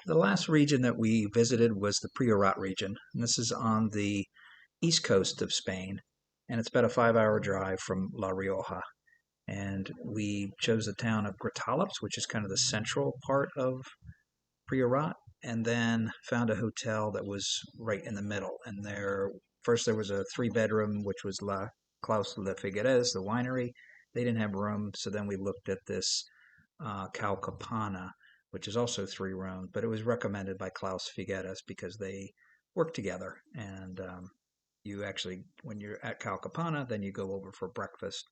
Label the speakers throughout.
Speaker 1: The last region that we visited was the Priorat region, and this is on the east coast of Spain, and it's about a 5-hour drive from La Rioja. And we chose the town of Gratallops, which is kind of the central part of Priorat, and then found a hotel that was right in the middle. And there was a 3-bedroom, which was Clos De L'Obac, the winery. They didn't have room, so then we looked at this Campana, which is also 3-room, but it was recommended by Klaus Figueres because they work together. And you actually, when you're at Campana, then you go over for breakfast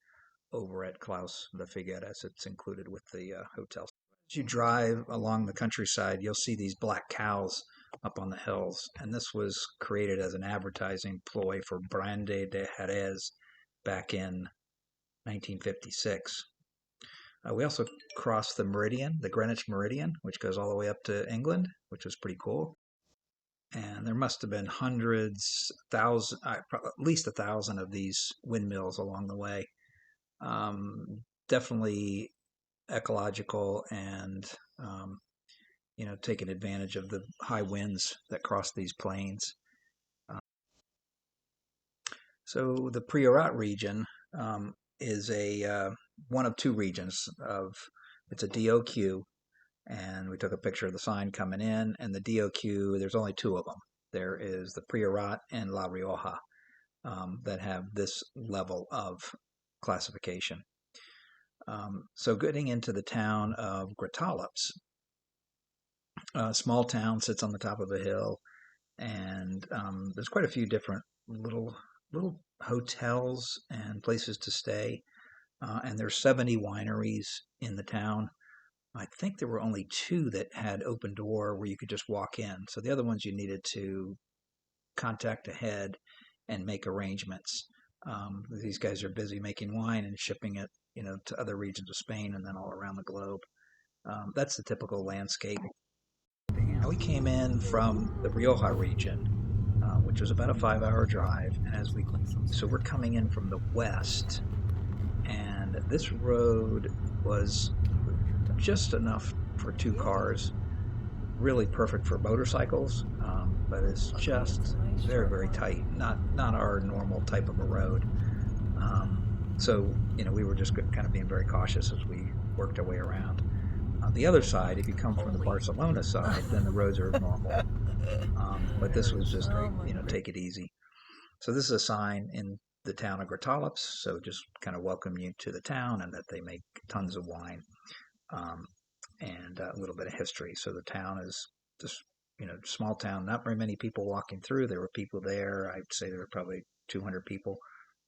Speaker 1: over at Clos De L'Obac. It's included with the hotel. As you drive along the countryside, you'll see these black cows up on the hills, and this was created as an advertising ploy for Brande de Jerez back in 1956. We also crossed the Meridian, the Greenwich Meridian, which goes all the way up to England, which was pretty cool. And there must have been hundreds, thousands, at least 1,000 of these windmills along the way. Definitely ecological and, taking advantage of the high winds that cross these plains. So the Priorat region is one of 2 regions it's a DOQ, and we took a picture of the sign coming in, and the DOQ, there's only 2 of them. There is the Priorat and La Rioja that have this level of classification. So getting into the town of Gratallops, a small town, sits on the top of a hill, and there's quite a few different little hotels and places to stay. And there's 70 wineries in the town. I think there were only 2 that had open door where you could just walk in. So the other ones you needed to contact ahead and make arrangements. These guys are busy making wine and shipping it, to other regions of Spain and then all around the globe. That's the typical landscape. Now we came in from the Rioja region, which was about a 5-hour drive. And so we're coming in from the west, and this road was just enough for 2 cars, really perfect for motorcycles, but it's just very, very tight, not our normal type of a road. So we were just kind of being very cautious as we worked our way around. The other side, if you come from the Barcelona side, then the roads are normal, but this was just take it easy. So this is a sign in the town of Gratallops, so just kind of welcome you to the town, and that they make tons of wine, and a little bit of history. So the town is just, small town, not very many people walking through. There were people there. I'd say there were probably 200 people.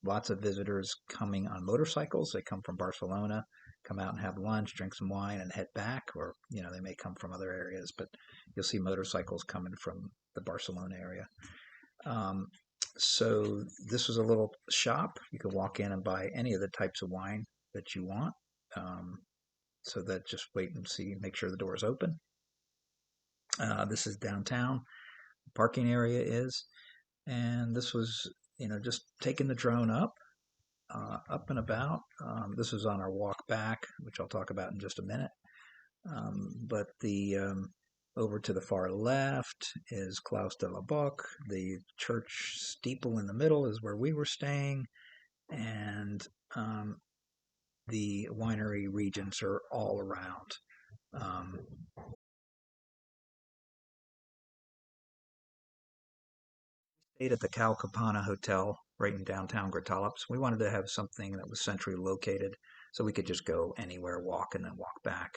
Speaker 1: Lots of visitors coming on motorcycles. They come from Barcelona, come out and have lunch, drink some wine, and head back. Or, they may come from other areas, but you'll see motorcycles coming from the Barcelona area. So this was a little shop. You could walk in and buy any of the types of wine that you want. So that just wait and see, make sure the door is open. This is downtown. The parking area is, and this was, just taking the drone up and about. This was on our walk back, which I'll talk about in just a minute. But over to the far left is Clos De L'Obac. The church steeple in the middle is where we were staying, and the winery regions are all around. Stayed at the Campana Hotel right in downtown Gratallops. We wanted to have something that was centrally located, so we could just go anywhere, walk, and then walk back.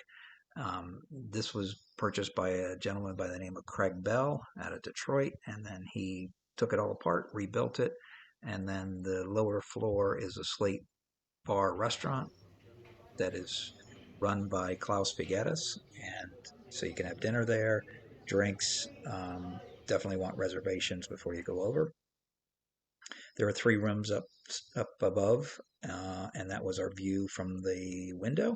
Speaker 1: This was purchased by a gentleman by the name of Craig Bell out of Detroit, and then he took it all apart, rebuilt it, and then the lower floor is a Slate bar restaurant that is run by Klaus Figueres, and so you can have dinner there, drinks. Definitely want reservations before you go over. There are 3 rooms up above, and that was our view from the window,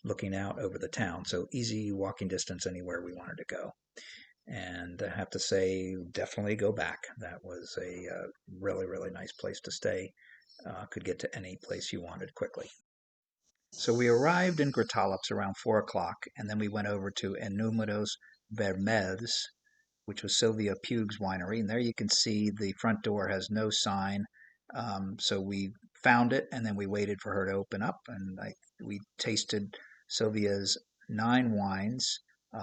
Speaker 1: looking out over the town. So easy walking distance anywhere we wanted to go. And I have to say, definitely go back. That was a really, really nice place to stay. Could get to any place you wanted quickly. So we arrived in Gratallops around 4 o'clock, and then we went over to Enumeros Vermels, which was Siliva Puig's winery. And there you can see the front door has no sign. So we found it and then we waited for her to open up. And we tasted Sylvia's 9 wines.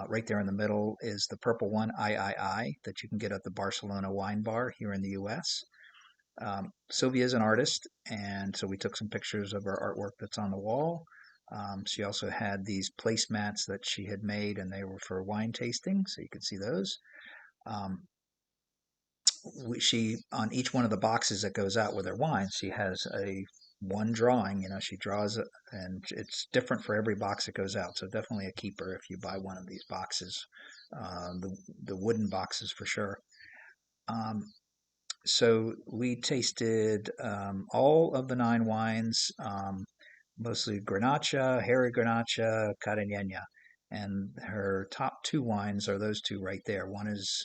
Speaker 1: Right there in the middle is the purple one, I, that you can get at the Barcelona wine bar here in the US. Sylvia is an artist, and so we took some pictures of her artwork that's on the wall. She also had these placemats that she had made, and they were for wine tasting, so you could see those. Um, she on each one of the boxes that goes out with her wines, she has a one drawing. She draws it, and it's different for every box that goes out. So definitely a keeper if you buy one of these boxes, the wooden boxes for sure. So we tasted all of the 9 wines, mostly Grenache, Hairy Grenache, Carignana. And her top 2 wines are those 2 right there. One is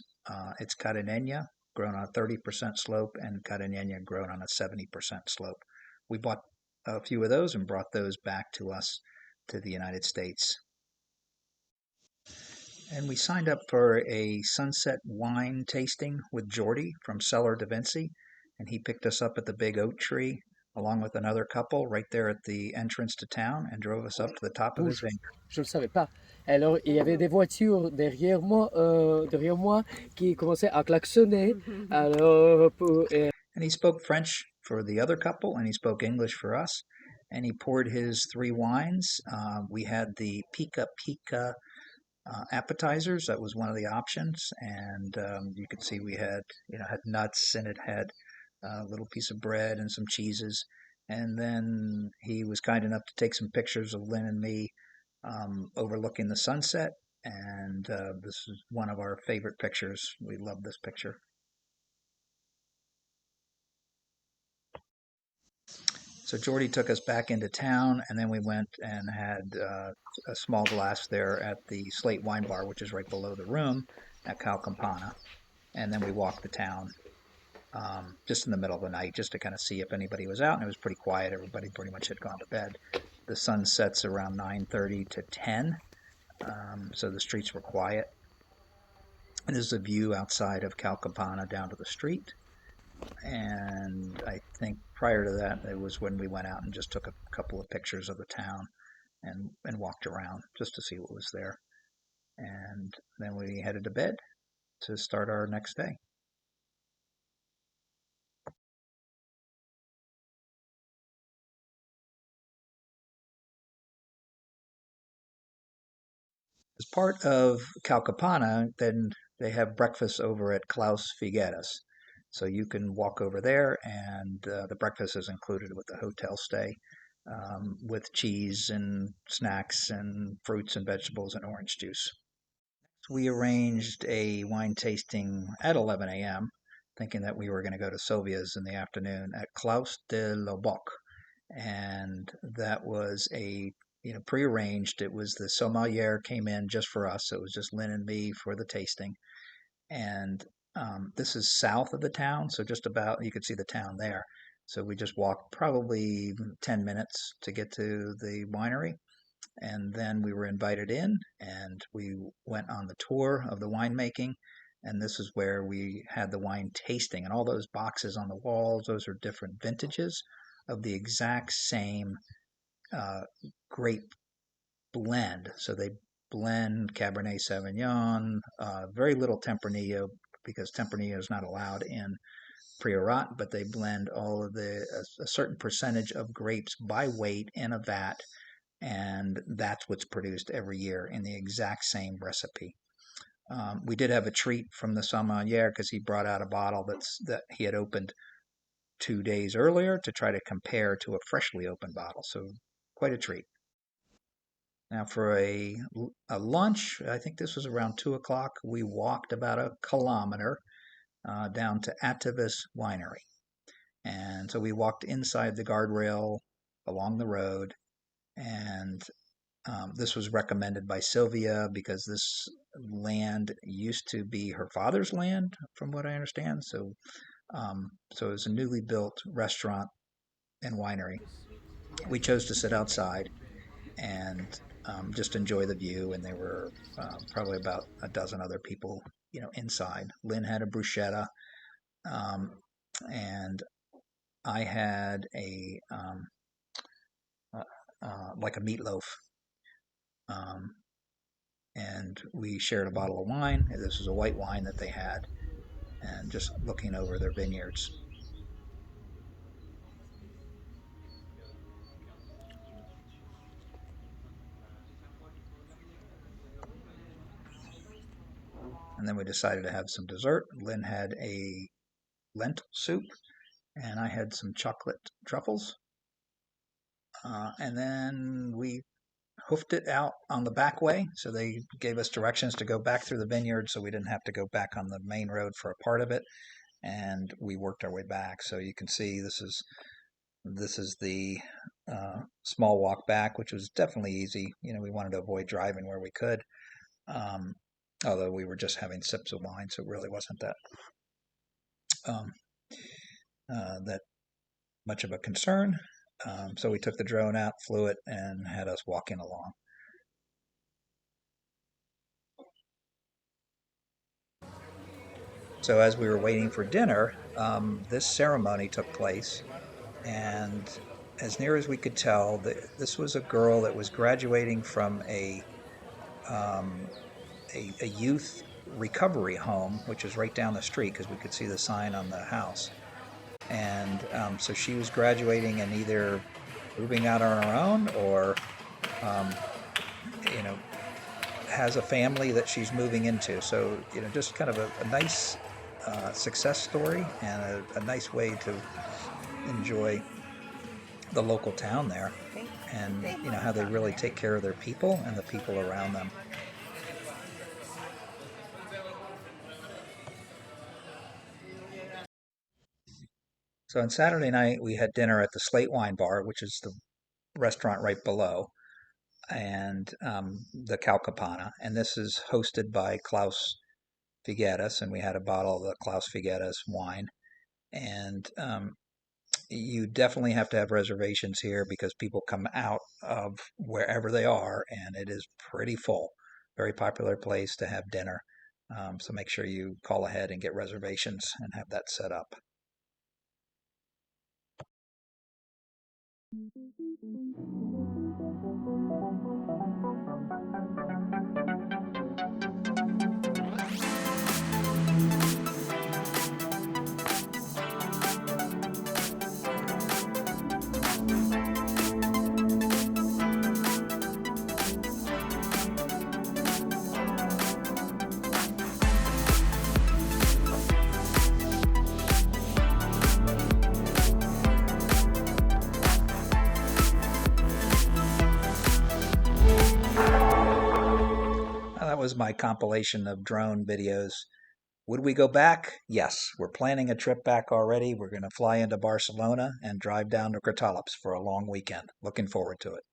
Speaker 1: it's Carignana, grown on a 30% slope, and Carignana grown on a 70% slope. We bought a few of those and brought those back to us to the United States. And we signed up for a sunset wine tasting with Jordi from Cellar Devinssi, and he picked us up at the big oak tree along with another couple right there at the entrance to town and drove us up to the top of his vineyard.
Speaker 2: Je ne le savais pas. Alors, il y avait des voitures derrière moi qui commençaient à klaxonner. Alors,
Speaker 1: And he spoke French for the other couple, and he spoke English for us. And he poured his 3 wines. We had the Pica Pica appetizers. That was one of the options, and you can see we had had nuts, and it had a little piece of bread and some cheeses. And then he was kind enough to take some pictures of Lynn and me overlooking the sunset, and this is one of our favorite pictures. We love this picture. So Jordi took us back into town, and then we went and had a small glass there at the Slate wine bar, which is right below the room at Campana. And then we walked the town just in the middle of the night, just to kind of see if anybody was out. And it was pretty quiet. Everybody pretty much had gone to bed. The sun sets around 9:30 to 10, so the streets were quiet. And there's a view outside of Campana down to the street. And I think prior to that, it was when we went out and just took a couple of pictures of the town and walked around just to see what was there. And then we headed to bed to start our next day. As part of Calcapana, then they have breakfast over at Klaus Figueres. So you can walk over there, and the breakfast is included with the hotel stay, with cheese and snacks and fruits and vegetables and orange juice. We arranged a wine tasting at 11 a.m., thinking that we were going to go to Sylvia's in the afternoon at Clos De L'Obac. And that was prearranged. It was the sommelier came in just for us. So it was just Lynn and me for the tasting. And this is south of the town, so just about you could see the town there. So we just walked probably 10 minutes to get to the winery. And then we were invited in, and we went on the tour of the winemaking. And this is where we had the wine tasting. And all those boxes on the walls, those are different vintages of the exact same grape blend. So they blend Cabernet Sauvignon, very little Tempranillo, because Tempranillo is not allowed in Priorat, but they blend all of a certain percentage of grapes by weight in a vat, and that's what's produced every year in the exact same recipe. We did have a treat from the sommelier because he brought out a bottle that he had opened 2 days earlier to try to compare to a freshly opened bottle. So quite a treat. Now for a lunch, I think this was around 2 o'clock. We walked about a kilometer down to Atavius Winery, and so we walked inside the guardrail along the road, and this was recommended by Sylvia because this land used to be her father's land, from what I understand. So it was a newly built restaurant and winery. We chose to sit outside, and just enjoy the view. And there were probably about a dozen other people, inside. Lynn had a bruschetta, um, and I had like a meatloaf, um, and we shared a bottle of wine. This was a white wine that they had, and just looking over their vineyards. And then we decided to have some dessert. Lynn had a lentil soup, and I had some chocolate truffles. And then we hoofed it out on the back way. So they gave us directions to go back through the vineyard so we didn't have to go back on the main road for a part of it. And we worked our way back. So you can see this is the small walk back, which was definitely easy. We wanted to avoid driving where we could, um, although we were just having sips of wine, so it really wasn't um, that much of a concern. So we took the drone out, flew it, and had us walking along. So as we were waiting for dinner, this ceremony took place, and as near as we could tell, this was a girl that was graduating from um, a youth recovery home, which is right down the street because we could see the sign on the house. And so she was graduating and either moving out on her own or, um, you know, has a family that she's moving into. So, just kind of a nice success story and a nice way to enjoy the local town there, and how they really take care of their people and the people around them. So on Saturday night we had dinner at the Slate Wine Bar, which is the restaurant right below, and the Campana, and this is hosted by Klaus Figueres, and we had a bottle of the Klaus Figueres wine. And you definitely have to have reservations here because people come out of wherever they are, and it is pretty full. Very popular place to have dinner. So make sure you call ahead and get reservations and have that set up. That was my compilation of drone videos. Would we go back? Yes, we're planning a trip back already. We're going to fly into Barcelona and drive down to Gratallops for a long weekend. Looking forward to it.